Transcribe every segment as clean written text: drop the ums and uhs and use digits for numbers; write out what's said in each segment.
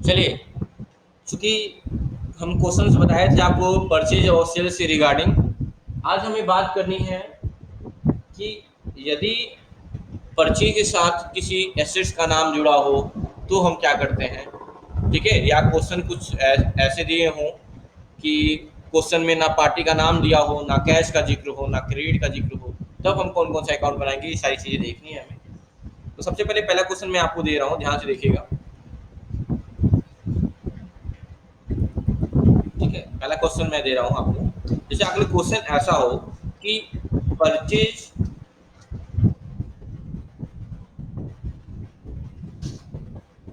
चलिए, चूंकि हम क्वेश्चंस बताए थे आपको परचेज और सेल से रिगार्डिंग, आज हमें बात करनी है कि यदि पर्ची के साथ किसी एसेट्स का नाम जुड़ा हो तो हम क्या करते हैं। ठीक है, या क्वेश्चन कुछ ऐसे दिए हों कि क्वेश्चन में ना पार्टी का नाम दिया हो, ना कैश का जिक्र हो, ना क्रेडिट का जिक्र हो, तब हम कौन कौन सा अकाउंट बनाएंगे, ये सारी चीज़ें देखनी है हमें। तो सबसे पहले पहला क्वेश्चन मैं आपको दे रहा हूँ, ध्यान से देखिएगा। ठीक है, पहला क्वेश्चन मैं दे रहा हूँ आपको। जैसे अगले क्वेश्चन ऐसा हो कि purchase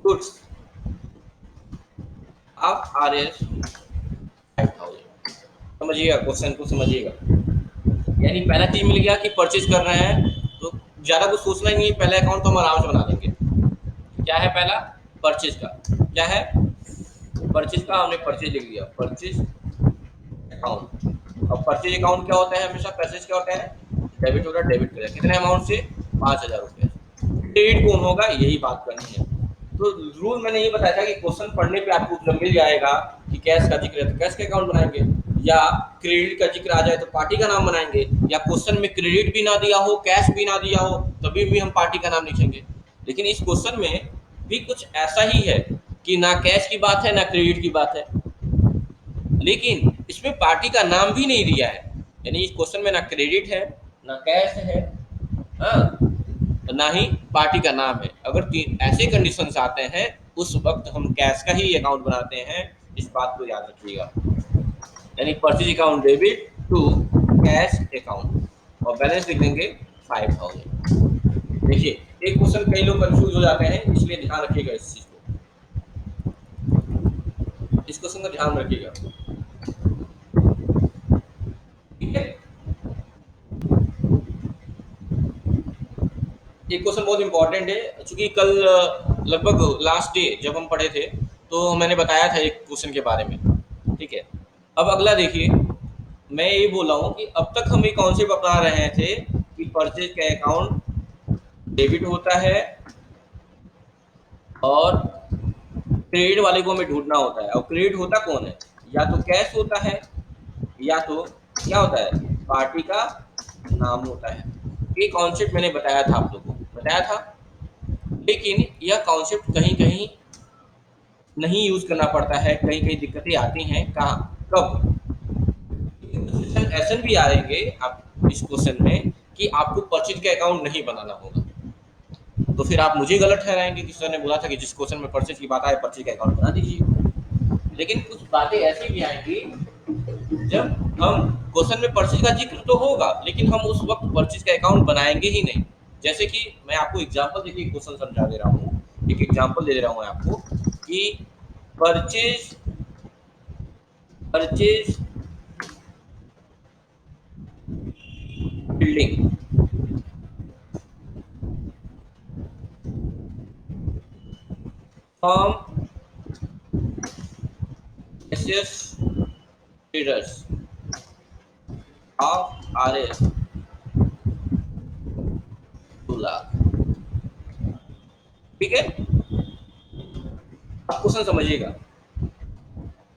goods of R S 5,000। समझिएगा, क्वेश्चन को समझिएगा। यानी पहला चीज मिल गया कि परचेज कर रहे हैं, तो ज्यादा कुछ सोचना ही नहीं है, पहला अकाउंट तो हम आराम से बना देंगे। क्या है पहला? परचेज का। क्या है? परचेज का। हमने परचेज लिख दिया, परचेज अकाउंट। अब परचेज अकाउंट क्या होता है? हमेशा परचेज क्या होता है? डेबिट होता है, डेबिट करें कितने अमाउंट से? 5,000 रुपये। क्रेडिट कौन होगा, यही बात करनी है। तो रूल मैंने ये बताया था कि क्वेश्चन पढ़ने पे आपको जब मिल जाएगा कि कैश का जिक्र है तो कैश का अकाउंट बनाएंगे, या क्रेडिट का जिक्र आ जाए तो पार्टी का नाम बनाएंगे, या क्वेश्चन में क्रेडिट भी ना दिया हो, कैश भी ना दिया हो, तभी भी हम पार्टी का नाम लिखेंगे। लेकिन इस क्वेश्चन में भी कुछ ऐसा ही है कि ना कैश की बात है ना क्रेडिट की बात है, लेकिन इसमें पार्टी का नाम भी नहीं दिया है। यानी इस क्वेश्चन में ना क्रेडिट है, ना कैश है, हाँ, ना ही पार्टी का नाम है। अगर तीन ऐसे कंडीशंस आते हैं, उस वक्त हम कैश का ही अकाउंट बनाते हैं। इस बात को याद रखिएगा। यानी purchase account debit to cash account, और बैलेंस लिख देंगे 5,000। देखिए, एक क्वेश्चन कई लोग कंफ्यूज हो जाते हैं, इसलिए ध्यान रखिएगा इस चीज को, इस क्वेश्चन का ध्यान रखिएगा। ठीक है, ये क्वेश्चन बहुत इंपॉर्टेंट है, चूंकि कल लगभग लास्ट डे जब हम पढ़े थे तो मैंने बताया था एक क्वेश्चन के बारे में। ठीक है, अब अगला देखिए, मैं ये बोल रहा हूँ कि अब तक हम ये कॉन्सेप्ट अपना रहे थे कि परचेज का अकाउंट डेबिट होता है और क्रेडिट वाले को हमें ढूंढना होता है। और क्रेडिट होता कौन है? या तो कैश होता है, या तो क्या होता है? पार्टी का नाम होता है। ये कॉन्सेप्ट मैंने बताया था, आप लोगों को बताया था। लेकिन यह कॉन्सेप्ट कहीं कहीं नहीं यूज करना पड़ता है, कहीं कहीं दिक्कतें आती हैं। कहाँ, कब? ऐसे भी आएंगे आप इस क्वेश्चन में कि आपको परचेज का अकाउंट नहीं बनाना होगा, तो फिर आप मुझे गलत ठहराएंगे कि सर ने बोला था कि जिस क्वेश्चन में परचेज की बात आए परचेज का अकाउंट बना दीजिए। लेकिन कुछ बातें ऐसी भी आएंगी जब हम क्वेश्चन में परचेज का जिक्र तो होगा, लेकिन हम उस वक्त परचेज का अकाउंट बनाएंगे ही नहीं। जैसे कि मैं आपको एग्जांपल देखिए क्वेश्चन समझा दे रहा हूँ, एक एग्जांपल दे रहा हूँ आपको कि purchase purchase building from SS traders of RS 2 lakh. ठीक है, आप क्वेश्चन समझिएगा।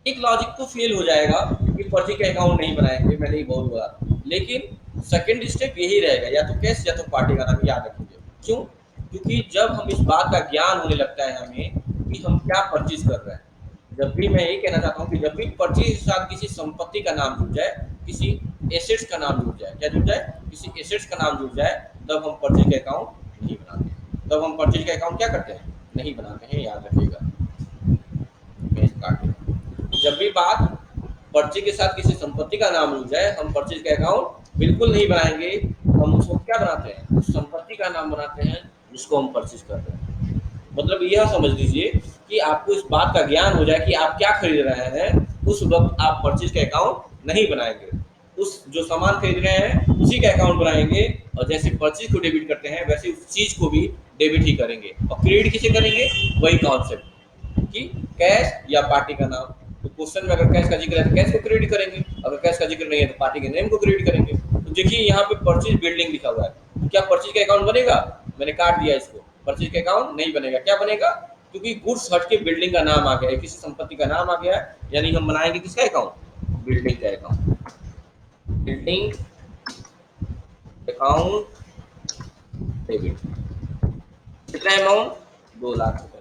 एक लॉजिक तो फेल हो जाएगा कि पर्ची का अकाउंट नहीं बनाएंगे, मैंने ही बहुत बोला। लेकिन सेकंड स्टेप यही रहेगा, या तो कैश या तो पार्टी का नाम, याद रखिए। क्यों? क्योंकि जब हम इस बात का ज्ञान होने लगता है हमें कि हम क्या परचेज कर रहे हैं, जब भी मैं ये कहना चाहता हूँ कि जब भी परचेज के साथ किसी संपत्ति का नाम जुड़ जाए, किसी एसेट्स का नाम जुड़ जाए, क्या जुड़ जाए? किसी एसेट्स का नाम जुड़ जाए, तब हम परचेज का अकाउंट नहीं बनाते। तब हम परचेज का अकाउंट क्या करते हैं? नहीं बनाते हैं, याद रखिएगा। मैं काट दूं। जब भी बात पर्ची के साथ किसी संपत्ति का नाम जुड़ जाए, हम परचेज का अकाउंट बिल्कुल नहीं बनाएंगे। हम उसको क्या बनाते हैं? उस संपत्ति का नाम बनाते हैं जिसको हम परचेज कर रहे हैं। मतलब यह समझ लीजिए कि आपको इस बात का ज्ञान हो जाए कि आप क्या खरीद रहे हैं, उस वक्त आप परचेज का अकाउंट नहीं बनाएंगे। उस जो सामान खरीद रहे हैं उसी का अकाउंट बनाएंगे, और जैसे परचेज को डेबिट करते हैं वैसे उस चीज को भी डेबिट ही करेंगे। और क्रेडिट किसे करेंगे? वही कॉन्सेप्ट कि कैश या पार्टी का नाम। तो क्वेश्चन में अगर कैश का जिक्र है तो कैश को क्रेडिट करेंगे, अगर कैश का जिक्र नहीं है तो पार्टी के नेम को क्रेडिट करेंगे। तो देखिए यहाँ पे परचेज बिल्डिंग लिखा हुआ है, तो क्या परचेज का अकाउंट बनेगा? मैंने काट दिया इसको, परचेज का अकाउंट नहीं बनेगा। क्या बनेगा? क्योंकि गुड्स हट के बिल्डिंग का नाम आ गया है, किसी संपत्ति का नाम आ गया है, यानी हम बनाएंगे किसका अकाउंट, बिल्डिंग का अकाउंट। बिल्डिंग अकाउंट डेबिट, कितना अमाउंट, 2 लाख रुपए।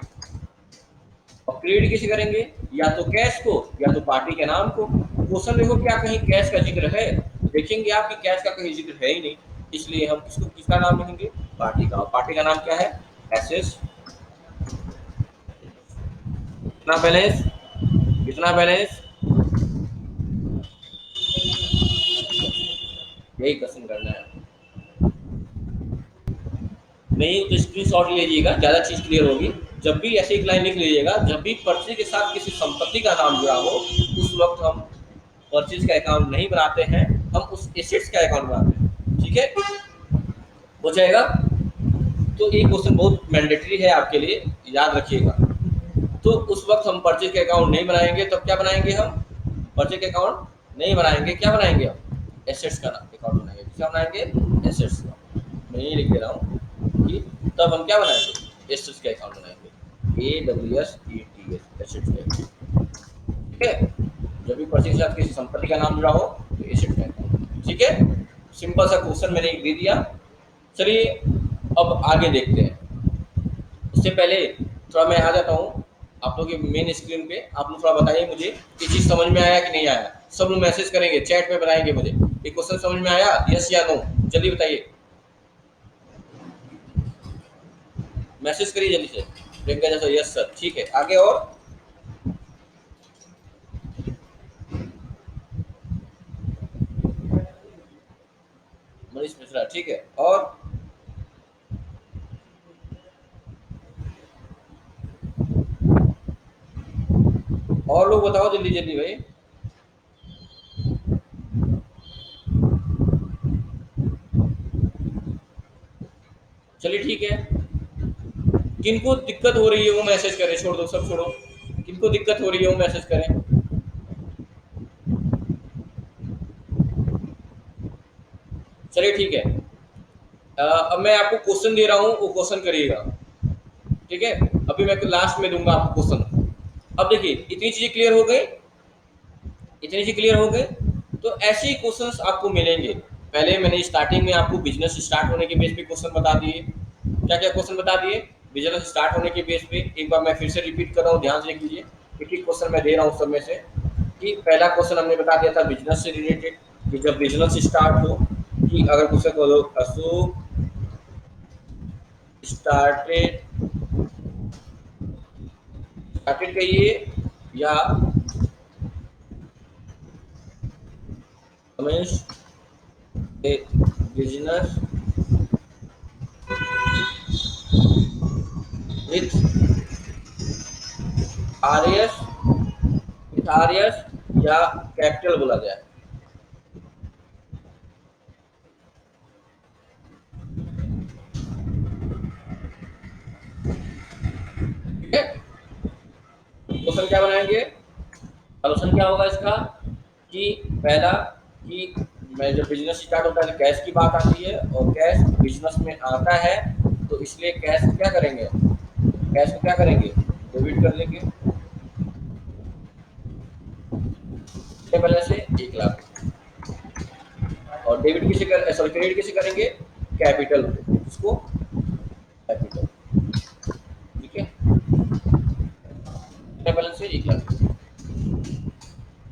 और क्रेडिट किसे करेंगे, या तो कैश को या तो पार्टी के नाम को। क्वेश्चन देखो क्या कहीं कैश का जिक्र है, देखेंगे आप कि कैश का कहीं जिक्र है ही नहीं, इसलिए हम किसको किसका नाम लिखेंगे, पार्टी का। पार्टी का नाम क्या है, एसएस। कितना बैलेंस, कितना बैलेंस, यही क्वेश्चन करना है। नहीं तो स्क्रीन शॉट लीजिएगा, ज़्यादा चीज़ क्लियर होगी। जब भी ऐसे एक लाइन लिख लीजिएगा, जब भी पर्चे के साथ किसी संपत्ति का नाम जुड़ा हो, उस वक्त हम परचेज का अकाउंट नहीं बनाते हैं, हम उस एसेट्स का अकाउंट बनाते हैं। ठीक है, हो जाएगा। तो ये क्वेश्चन बहुत मैंडेटरी है आपके लिए, याद रखिएगा। तो उस वक्त हम परचेज के अकाउंट नहीं बनाएंगे, तब क्या बनाएंगे हम, परचेज के अकाउंट नहीं बनाएंगे, क्या बनाएंगे हम, एसेट्स का अकाउंट बनाएंगे। क्या बनाएंगे, एसेट्स का। मैं यही लिख दे रहा हूँ कि तब हम क्या बनाएंगे, एसेट्स का अकाउंट बनाएंगे, AWSETS, एसेट्स का अकाउंट। ठीक है, जब भी परचेज के साथ किसी संपत्ति का नाम जुड़ा हो तो एसेट का अकाउंट। ठीक है, सिंपल सा क्वेश्चन मैंने दे दिया। चलिए अब आगे देखते हैं। उससे पहले थोड़ा मैं आ जाता हूँ आप लोग के मेन स्क्रीन पे। आप लोग थोड़ा बताइए मुझे कि चीज़ समझ में आया कि नहीं आया। सब लोग मैसेज करेंगे, चैट में बताएंगे मुझे ये क्वेश्चन समझ में आया, यस या नो, जल्दी बताइए, मैसेज करिए जल्दी से। प्रियंका जैसा यस सर, ठीक है। आगे और मनीष मिश्रा, ठीक है। और लोग बताओ जल्दी जल्दी भाई। चलिए ठीक है, किनको दिक्कत हो रही है वो मैसेज करें, छोड़ दो सब छोड़ो, किनको दिक्कत हो रही है वो मैसेज करें। चलिए ठीक है, अब मैं आपको क्वेश्चन दे रहा हूँ, वो क्वेश्चन करिएगा। ठीक है, अभी मैं लास्ट में दूंगा आपको क्वेश्चन। अब देखिए इतनी चीजें क्लियर हो गई, इतनी चीजें क्लियर हो गई। तो ऐसे ही क्वेश्चंस आपको मिलेंगे। पहले मैंने स्टार्टिंग में आपको बिजनेस स्टार्ट होने के बेस पे क्वेश्चन बता दिए। क्या क्या क्वेश्चन बता दिए, बिजनेस स्टार्ट होने के बेस पे। एक बार मैं फिर से रिपीट कर रहा हूँ, ध्यान से लिख लीजिए। एक एक क्वेश्चन मैं दे रहा हूँ सब में से। कि पहला क्वेश्चन हमने बता दिया था बिजनेस से रिलेटेड, कि जब बिजनेस स्टार्ट हो, कि अगर क्वेश्चन को अशोक स्टार्टेड, स्टार्टेड कहिए या Ramesh a business with RS, with RS या कैपिटल बोला जाए। ठीक है, क्वेश्चन क्या बनाएंगे, सोल्यूशन क्या होगा इसका, कि पहला कि मैं जब बिजनेस स्टार्ट होता है तो कैश की बात आती है, और कैश बिजनेस में आता है, तो इसलिए कैश क्या करेंगे, कैश को क्या करेंगे, डेबिट कर देंगे। कितने बैलेंस है, 1 लाख। और डेबिट किसे कर, सॉरी क्रेडिट किसे करेंगे, कैपिटल को, इसको कैपिटल। ठीक है, कितना बैलेंस है, 1 लाख।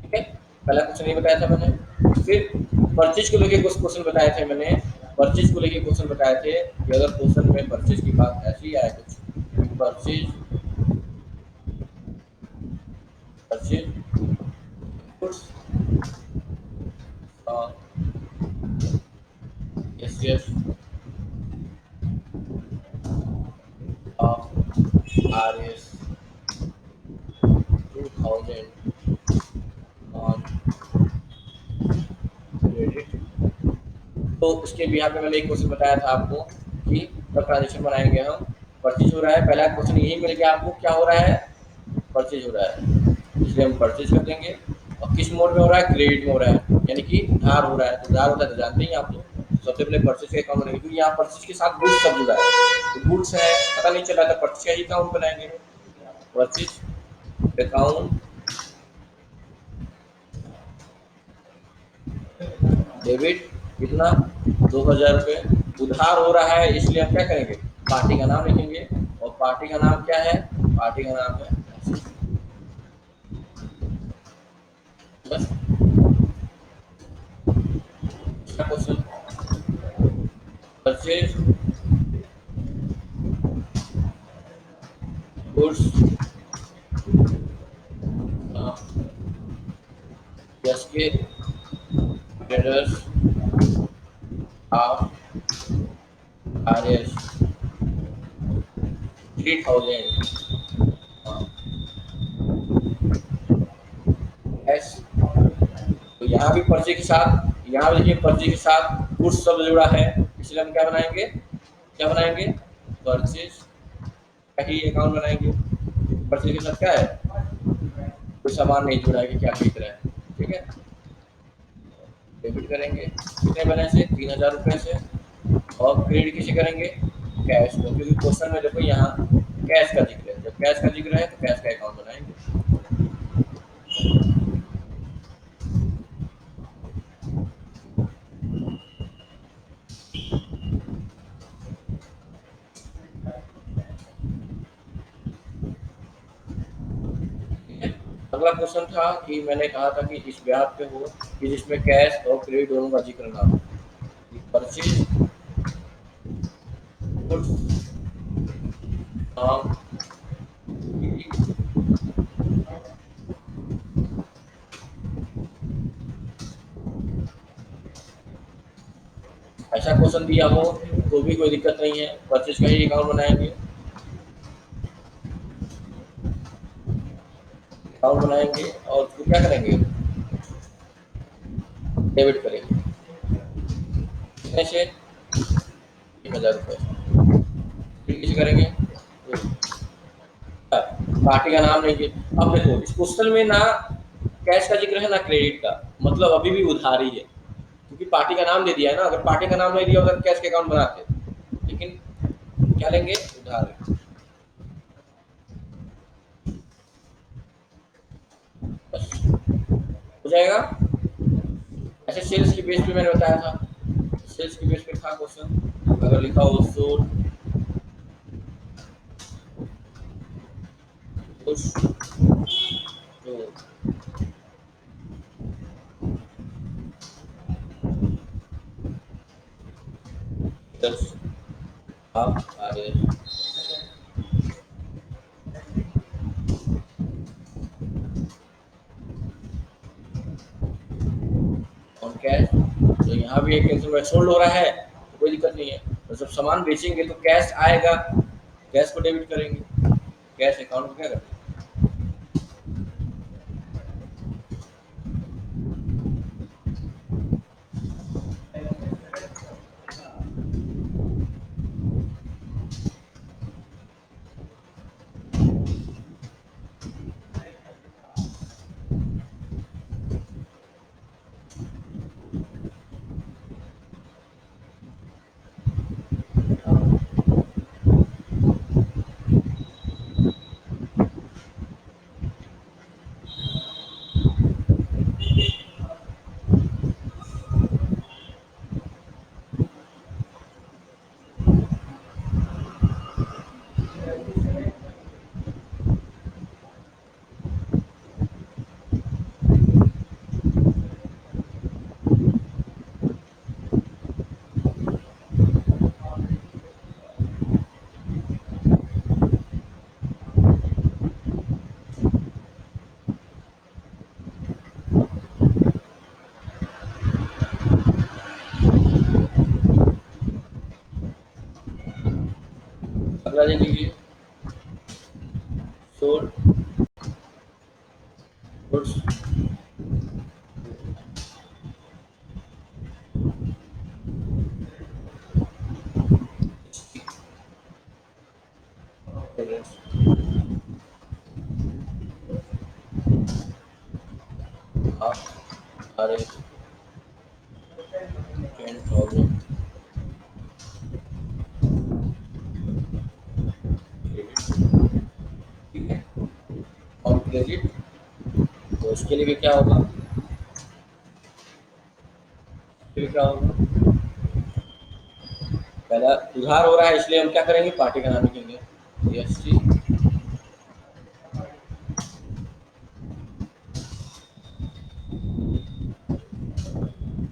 ठीक है, पहला क्वेश्चन ये बताया था मैंने। फिर परचेज को लेके कुछ क्वेश्चन बताए थे मैंने। परचेज को लेके क्वेश्चन बताए थे कि अगर क्वेश्चन में परचेज की बात ऐसी आए कुछ, purchase, purchase goods SS of RS 2000 on credit. तो उसके बिहार में मैंने एक क्वेश्चन बताया था आपको कि कब ट्रांजेक्शन बनाएंगे हम। परचेज हो रहा है, पहला क्वेश्चन यही मिल गया आपको, क्या हो रहा है, परचेज हो रहा है, इसलिए हम परचेज कर देंगे। और किस मोड में हो रहा है, क्रेडिट में हो रहा है, यानी कि उधार हो रहा है। तो उधार होता है तो जानते ही आप लोग, सबसे पहले परचेज के अकाउंट बनाएंगे, क्योंकि यहाँ परचेज के साथ गुड्स सब जुड़ा है, तो गुड्स है, पता नहीं चला था, परचेज का ही अकाउंट बनाएंगे। परचेज अकाउंट डेबिट कितना, 2,000 रुपये उधार हो रहा है, इसलिए हम क्या करेंगे, पार्टी का नाम लिखेंगे। और पार्टी का नाम क्या है, पार्टी का नाम है बस। क्वेश्चन परचेज गुड्स यस के traders of R S 3,000 S. तो यहाँ भी पर्ची के साथ, यहाँ भी देखिए पर्ची के साथ गुड्स शब्द जुड़ा है, इसलिए हम क्या बनाएंगे, क्या बनाएंगे, परचेज का ही अकाउंट बनाएंगे। पर्ची के साथ क्या है, कोई सामान नहीं जुड़ा है कि क्या खरीद रहा है, ठीक है। डेबिट करेंगे कितने बैलेंस से, 3,000 रुपये से। और क्रेडिट किसे करेंगे, कैश को, क्योंकि क्वेश्चन में देखो यहाँ कैश का जिक्र है, जब कैश का जिक्र है तो कैश का अकाउंट बनाएंगे। अगला क्वेश्चन था कि मैंने कहा था कि इस ब्याज पे हो कि जिसमें कैश और क्रेडिट दोनों का जिक्र ना हो। परचेज ऐसा क्वेश्चन दिया हो तो भी कोई दिक्कत नहीं है, परचेज का ही अकाउंट बनाएंगे, अकाउंट बनाएंगे और फिर क्या करेंगे, डेबिट करेंगे कितने से, 1,000 रुपये। फिर किसे करेंगे, पार्टी का नाम नहीं है। अब देखो इस क्वेश्चन में ना कैश का जिक्र है ना क्रेडिट का, मतलब अभी भी उधारी है, क्योंकि पार्टी का नाम दे दिया है ना। अगर पार्टी का नाम नहीं दिया होता तो कैश के अकाउंट बनाते, लेकिन क्या लेंगे, उधार। बस हो जाएगा। ऐसे सेल्स की बेस पे मैंने बताया था, सेल्स की बेस पे था क्वेश्चन, अगर लिखा हो सोल तो 10 आप आ रहे ऑन कैश। तो यहाँ भी एक कैंसिल सोल्ड हो रहा है तो कोई दिक्कत नहीं है, तो जब सामान बेचेंगे तो कैश आएगा, कैश को डेबिट करेंगे, कैश अकाउंट को क्या करते हैं। अगला देख लीजिए, सोल्ड गुड्स आप आ रहे 10,000 ठीक है। क्रेडिट, तो उसके लिए भी क्या होगा, फिर क्या होगा, पहला उधार हो रहा है इसलिए हम क्या करेंगे, पार्टी का नाम लिखेंगे, एस सी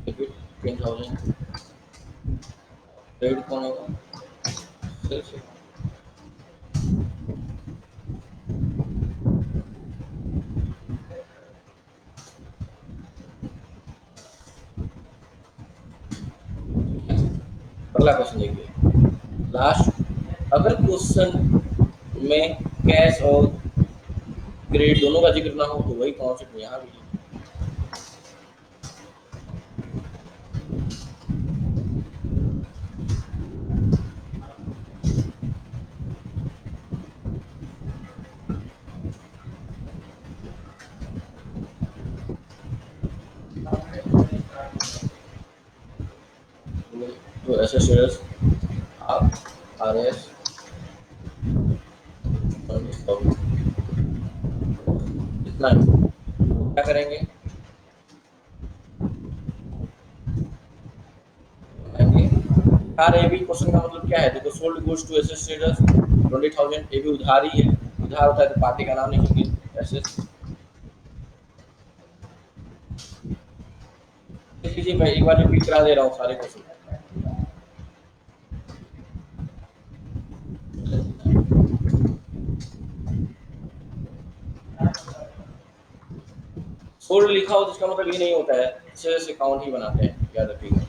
डेबिट 10,000, क्रेडिट कौन होगा, सिर्फ अगला क्वेश्चन देखिए लास्ट, अगर क्वेश्चन में कैश और क्रेडिट दोनों का जिक्र ना हो तो वही कॉन्सेप्ट यहाँ भी है। तो ऐसे शेयर्स आप आर एस इतना क्या करेंगे, यार ये भी क्वेश्चन का मतलब क्या है, देखो sold goods to asset status 20,000, ये भी उधार ही है, उधार होता है तो पार्टी का नाम लिखेंगे एसेट। देखिए मैं एक बार रिपीट करा दे रहा हूँ सारे क्वेश्चन, सोल्ड लिखा हो तो इसका मतलब ये नहीं होता है सेल्स अकाउंट ही बनाते हैं, याद रखिएगा।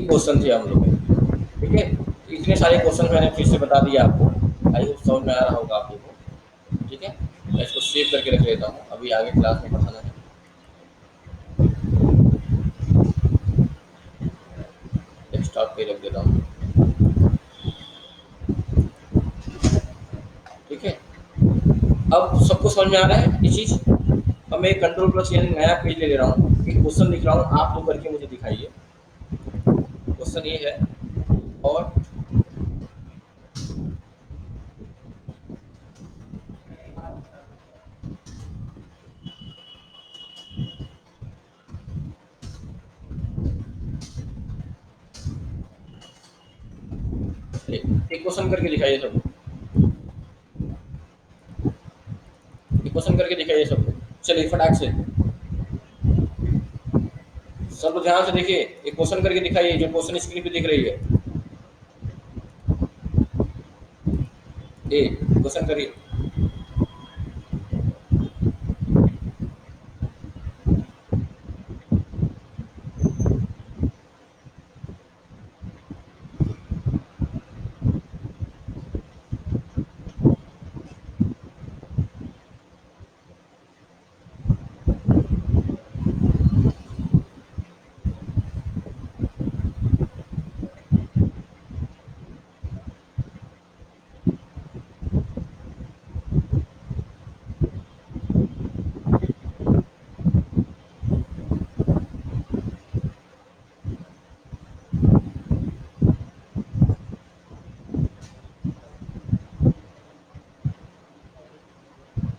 क्वेश्चन थे हम लोग के, ठीक है, इतने सारे क्वेश्चन मैंने फिर से बता दिया आपको, आई होप समझ में आ रहा होगा आप लोगों को, ठीक है। मैं इसको सेव करके रख लेता हूँ, अभी आगे क्लास में पढ़ाना है। डेस्कटॉप पे रख देता हूँ, ठीक है। अब सबको समझ में आ रहा है ये चीज़। अब मैं कंट्रोल प्लस यानी नया पेज ले रहा हूँ, एक क्वेश्चन लिख रहा हूँ, आप लोग करके मुझे दिखाइए। क्वेश्चन ये है, और एक क्वेश्चन करके दिखाइए सबको, एक क्वेश्चन करके दिखाइए सबको, चलिए फटाक से सब लोग ध्यान से देखिए, एक क्वेश्चन करके दिखाइए जो क्वेश्चन स्क्रीन पे दिख रही है, ए क्वेश्चन करिए।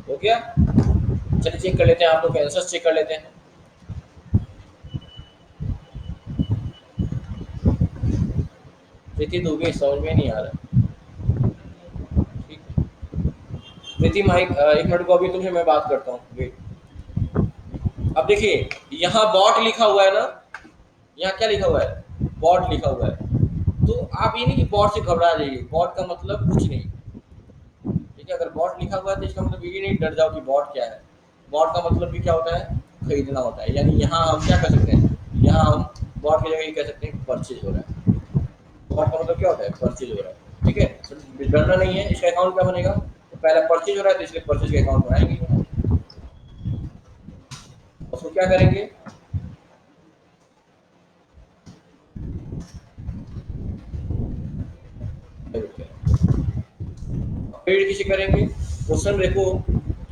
हो गया, चलिए चेक कर लेते हैं, आप लोग के आंसर चेक कर लेते हैं। प्रीति दुबे समझ में नहीं आ रहा, ठीक है। प्रीति माइक एक मिनट को, अभी तुमसे मैं बात करता हूँ, वेट। अब देखिए यहाँ बॉट लिखा हुआ है ना, यहाँ क्या लिखा हुआ है, बॉट लिखा हुआ है, तो आप ये नहीं कि बॉट से घबरा जाइए, बॉट का मतलब कुछ नहीं, ठीक है। अगर बॉट लिखा हुआ है तो इसका मतलब ये नहीं डर जाओ कि बॉट क्या है, बॉट का मतलब भी क्या होता है, खरीदना होता है, यानी यहाँ हम क्या कर सकते हैं, यहाँ हम बॉट की जगह ये कह सकते हैं परचेज हो रहा है, बॉट का मतलब क्या होता है, परचेज हो रहा है, ठीक है। तो डरना नहीं है, इसका अकाउंट क्या बनेगा, तो पहला परचेज हो रहा है तो इसलिए परचेज का अकाउंट बनाएंगे, उसको क्या करेंगे, क्रेडिट किसे करेंगे, क्वेश्चन देखो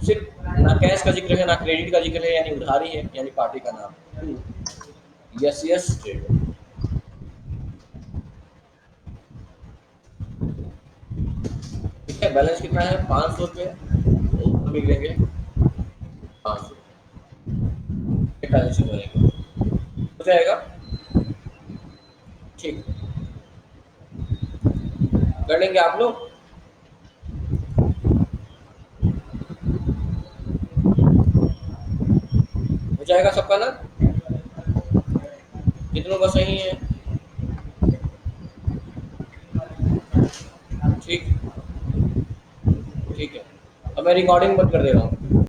सिर्फ ना कैश का जिक्र है ना क्रेडिट का जिक्र है, यानी उधारी है, यानी पार्टी का नाम, यस यस ट्रेड। बैलेंस कितना है? 500 रुपये। तो लिख लेंगे 500 ट्रांजेक्शन बनेगा, हो जाएगा। ठीक, कर लेंगे आप लोग। हो जाएगा सबका ना? कितनों का सही है? ठीक, ठीक है। अब मैं रिकॉर्डिंग बंद कर दे रहा हूँ।